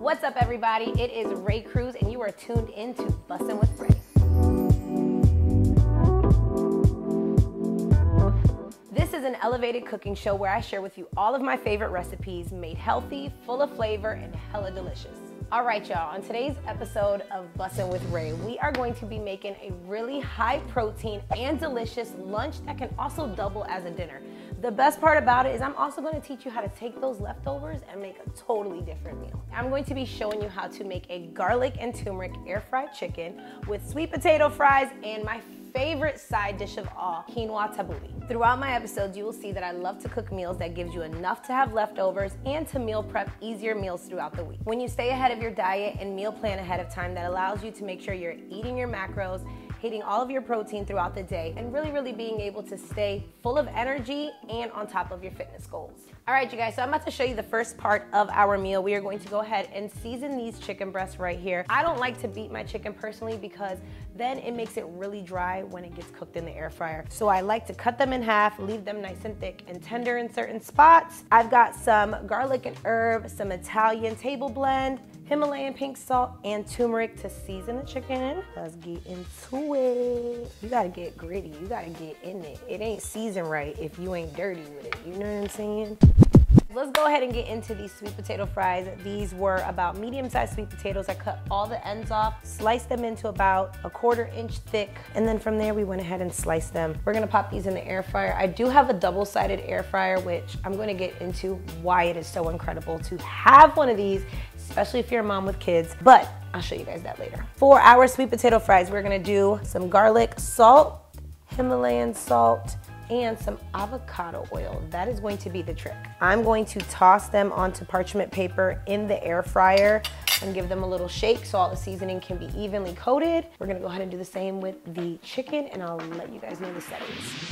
What's up, everybody? It is Ray Cruz, and you are tuned into Bussin' with Ray. This is an elevated cooking show where I share with you all of my favorite recipes made healthy, full of flavor, and hella delicious. All right, y'all, on today's episode of Bussin' with Ray, we are going to be making a really high protein and delicious lunch that can also double as a dinner. The best part about it is I'm also going to teach you how to take those leftovers and make a totally different meal. I'm going to be showing you how to make a garlic and turmeric air fried chicken with sweet potato fries and my favorite side dish of all, quinoa tabbouleh. Throughout my episodes, you will see that I love to cook meals that gives you enough to have leftovers and to meal prep easier meals throughout the week. When you stay ahead of your diet and meal plan ahead of time, that allows you to make sure you're eating your macros, hitting all of your protein throughout the day, and really being able to stay full of energy and on top of your fitness goals. All right, you guys, so I'm about to show you the first part of our meal. We are going to go ahead and season these chicken breasts right here. I don't like to beat my chicken personally because then it makes it really dry when it gets cooked in the air fryer. So I like to cut them in half, leave them nice and thick and tender in certain spots. I've got some garlic and herb, some Italian table blend, Himalayan pink salt, and turmeric to season the chicken. Let's get into it. You gotta get gritty, you gotta get in it. It ain't seasoned right if you ain't dirty with it, you know what I'm saying? Let's go ahead and get into these sweet potato fries. These were about medium-sized sweet potatoes. I cut all the ends off, sliced them into about a 1/4 inch thick, and then from there we went ahead and sliced them. We're gonna pop these in the air fryer. I do have a double-sided air fryer, which I'm gonna get into why it is so incredible to have one of these, especially if you're a mom with kids, but I'll show you guys that later. For our sweet potato fries, we're gonna do some garlic salt, Himalayan salt, and some avocado oil. That is going to be the trick. I'm going to toss them onto parchment paper in the air fryer and give them a little shake so all the seasoning can be evenly coated. We're gonna go ahead and do the same with the chicken, and I'll let you guys know the settings.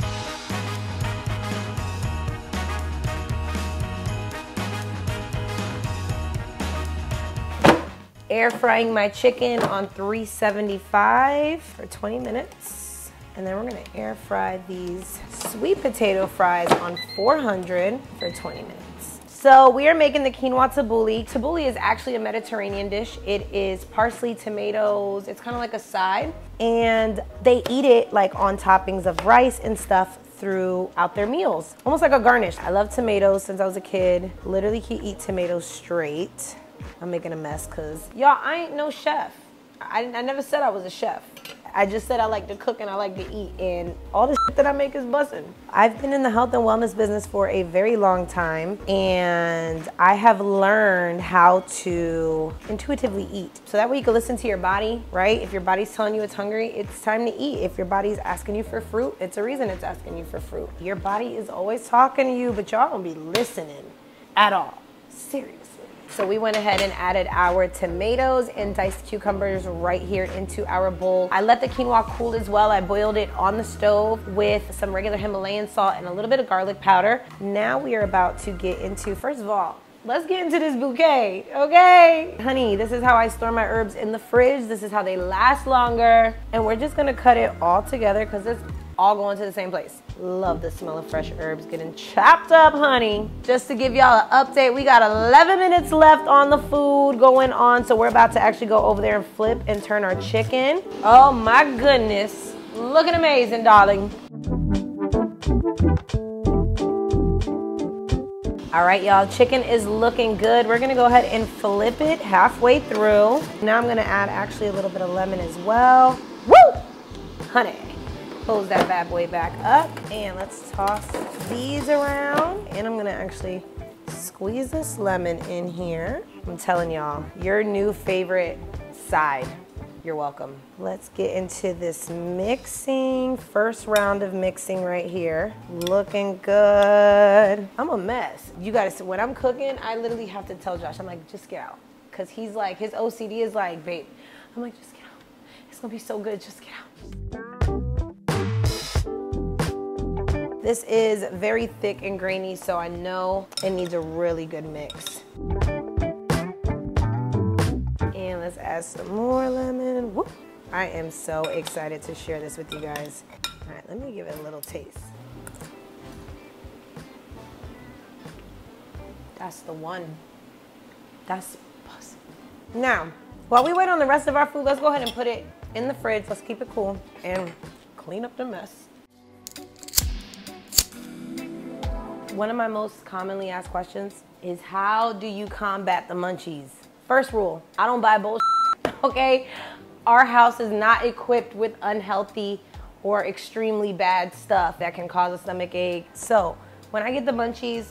Air frying my chicken on 375 for 20 minutes. And then we're gonna air fry these sweet potato fries on 400 for 20 minutes. So we are making the quinoa tabbouleh. Tabbouleh is actually a Mediterranean dish. It is parsley, tomatoes, it's kind of like a side. And they eat it like on toppings of rice and stuff throughout their meals. Almost like a garnish. I love tomatoes since I was a kid. Literally can eat tomatoes straight. I'm making a mess because y'all, I ain't no chef. I never said I was a chef. I just said I like to cook and I like to eat, and all the shit that I make is bussin'. I've been in the health and wellness business for a very long time, and I have learned how to intuitively eat. So that way you can listen to your body, right? If your body's telling you it's hungry, it's time to eat. If your body's asking you for fruit, it's a reason it's asking you for fruit. Your body is always talking to you, but y'all don't be listening at all. Seriously. So we went ahead and added our tomatoes and diced cucumbers right here into our bowl. I let the quinoa cool as well. I boiled it on the stove with some regular Himalayan salt and a little bit of garlic powder. Now we are about to get into, first of all, let's get into this bouquet, okay? Honey, this is how I store my herbs in the fridge. This is how they last longer. And we're just gonna cut it all together because it's all going to the same place. Love the smell of fresh herbs getting chopped up, honey. Just to give y'all an update, we got 11 minutes left on the food going on, so we're about to actually go over there and flip and turn our chicken. Oh my goodness, looking amazing, darling. All right, y'all, chicken is looking good. We're gonna go ahead and flip it halfway through. Now I'm gonna add actually a little bit of lemon as well. Woo, honey. Close that bad boy back up, and let's toss these around. And I'm gonna actually squeeze this lemon in here. I'm telling y'all, your new favorite side. You're welcome. Let's get into this mixing. First round of mixing right here. Looking good. I'm a mess. You gotta, when I'm cooking, I literally have to tell Josh, I'm like, just get out. Cause he's like, his OCD is like, babe. I'm like, just get out. It's gonna be so good, just get out. This is very thick and grainy, so I know it needs a really good mix. And let's add some more lemon. Woo. I am so excited to share this with you guys. All right, let me give it a little taste. That's the one. That's bussin'. Now, while we wait on the rest of our food, let's go ahead and put it in the fridge. Let's keep it cool and clean up the mess. One of my most commonly asked questions is, how do you combat the munchies? First rule, I don't buy bullshit, okay? Our house is not equipped with unhealthy or extremely bad stuff that can cause a stomach ache. So when I get the munchies,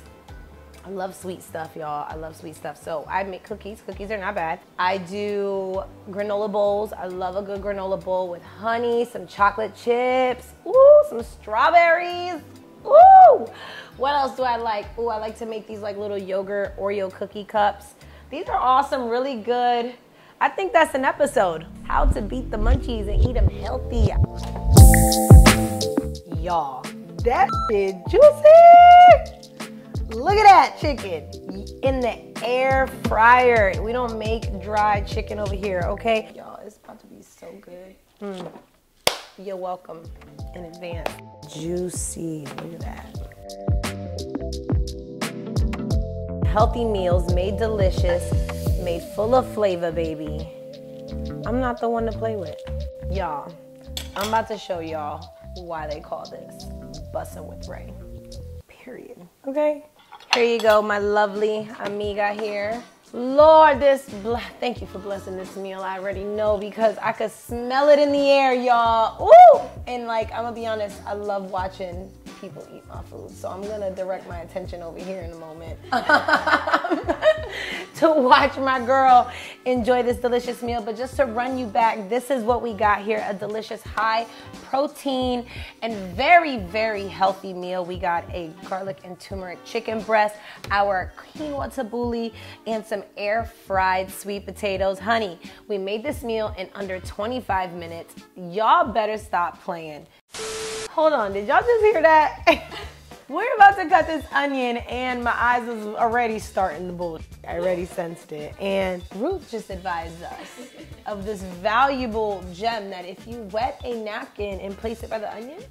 I love sweet stuff, y'all. I love sweet stuff. So I make cookies. Cookies are not bad. I do granola bowls. I love a good granola bowl with honey, some chocolate chips, ooh, some strawberries. Ooh! What else do I like? Ooh, I like to make these like little yogurt Oreo cookie cups. These are awesome, really good. I think that's an episode. How to beat the munchies and eat them healthy. Y'all, that shit juicy! Look at that chicken in the air fryer. We don't make dried chicken over here, okay? Y'all, it's about to be so good. You're welcome in advance. Juicy, look at that. Healthy meals made delicious, made full of flavor, baby. I'm not the one to play with. Y'all, I'm about to show y'all why they call this Bussin' with Ray. Period, okay? Here you go, my lovely amiga here. Lord, thank you for blessing this meal. I already know because I could smell it in the air, y'all. Ooh! And like, I'm gonna be honest, I love watching people eat my food. So I'm gonna direct my attention over here in a moment to watch my girl enjoy this delicious meal. But just to run you back, this is what we got here, a delicious high protein and very, very healthy meal. We got a garlic and turmeric chicken breast, our quinoa tabbouleh, and some air fried sweet potatoes. Honey, we made this meal in under 25 minutes. Y'all better stop playing. Hold on, did y'all just hear that? We're about to cut this onion and my eyes was already starting to bullshit. I already sensed it. And Ruth just advised us of this valuable gem that if you wet a napkin and place it by the onion,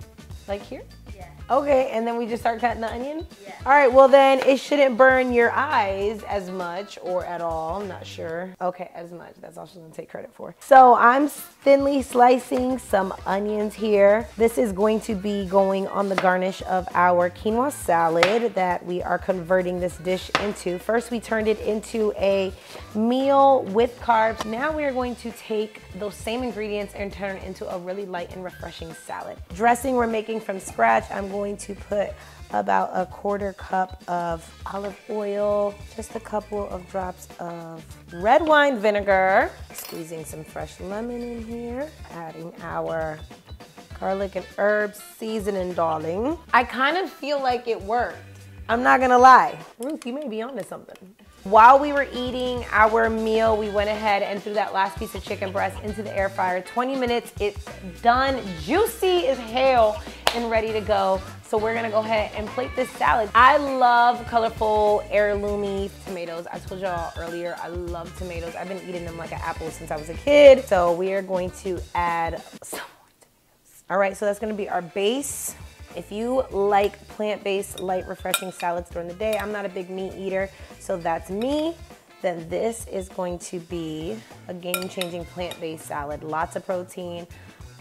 like here? Yeah. Okay, and then we just start cutting the onion? Yeah. All right, well then it shouldn't burn your eyes as much or at all, I'm not sure. Okay, as much, that's all she's gonna take credit for. So I'm thinly slicing some onions here. This is going to be going on the garnish of our quinoa salad that we are converting this dish into. First, we turned it into a meal with carbs. Now we are going to take those same ingredients and turn it into a really light and refreshing salad. Dressing we're making from scratch. I'm going to put about a quarter cup of olive oil, just a couple of drops of red wine vinegar, squeezing some fresh lemon in here, adding our garlic and herbs seasoning, darling. I kind of feel like it worked. I'm not gonna lie. Ruth, you may be onto something. While we were eating our meal, we went ahead and threw that last piece of chicken breast into the air fryer. 20 minutes, it's done, juicy as hell and ready to go. So we're gonna go ahead and plate this salad. I love colorful heirloomy tomatoes. I told y'all earlier, I love tomatoes. I've been eating them like an apple since I was a kid. So we are going to add some more tomatoes. All right, so that's gonna be our base. If you like plant-based, light, refreshing salads during the day, I'm not a big meat eater, so that's me, then this is going to be a game-changing plant-based salad. Lots of protein,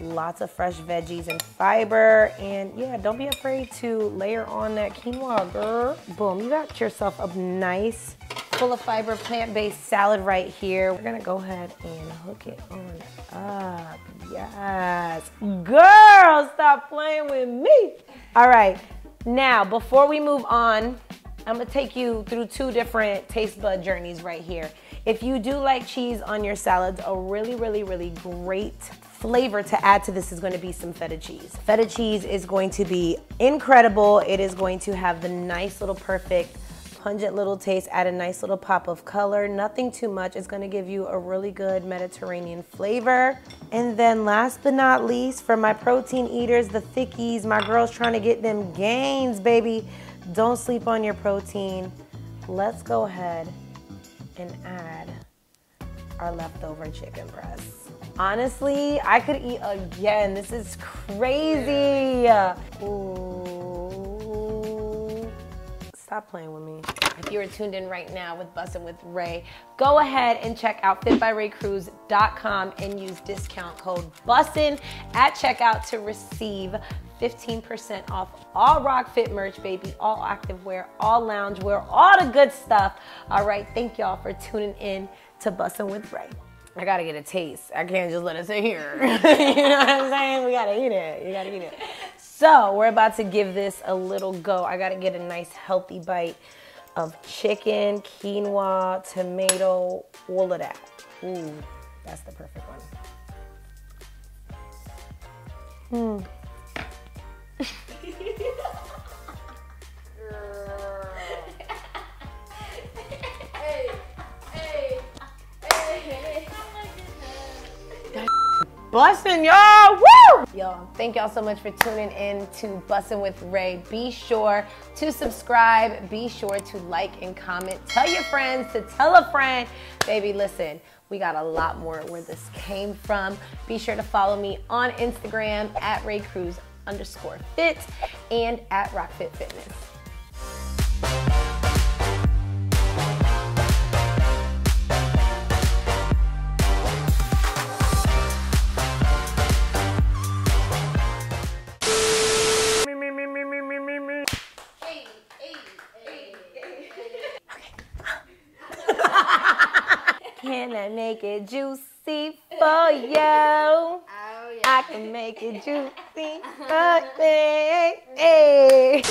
lots of fresh veggies and fiber, and yeah, don't be afraid to layer on that quinoa, girl. Boom, you got yourself a nice, full of fiber, plant-based salad right here. We're gonna go ahead and hook it on up. Yes. Girl, stop playing with me. All right, now before we move on, I'm gonna take you through two different taste bud journeys right here. If you do like cheese on your salads, a really, really, really great flavor to add to this is going to be some feta cheese. Feta cheese is going to be incredible. It is going to have the nice little perfect pungent little taste, add a nice little pop of color, nothing too much. It's gonna give you a really good Mediterranean flavor. And then last but not least, for my protein eaters, the thickies, my girls trying to get them gains, baby. Don't sleep on your protein. Let's go ahead and add our leftover chicken breasts. Honestly, I could eat again. This is crazy. Ooh. Stop Stop playing with me. If you are tuned in right now with Bussin' with Ray, go ahead and check out fitbyraycruz.com and use discount code BUSSIN at checkout to receive 15% off all Rock Fit merch, baby, all activewear, all loungewear, all the good stuff. All right, thank y'all for tuning in to Bussin' with Ray. I gotta get a taste. I can't just let it sit here. You know what I'm saying? We gotta eat it. You gotta eat it. So we're about to give this a little go. I gotta get a nice healthy bite of chicken, quinoa, tomato, all of that. Ooh, that's the perfect one. Bussin', y'all, woo! Y'all, thank y'all so much for tuning in to Bussin' with Ray. Be sure to subscribe. Be sure to like and comment. Tell your friends to tell a friend. Baby, listen, we got a lot more where this came from. Be sure to follow me on Instagram at @RayCruz_fit and at RockFitFitness. Can I make it juicy for you? Oh, yeah. I can make it juicy for you. Hey.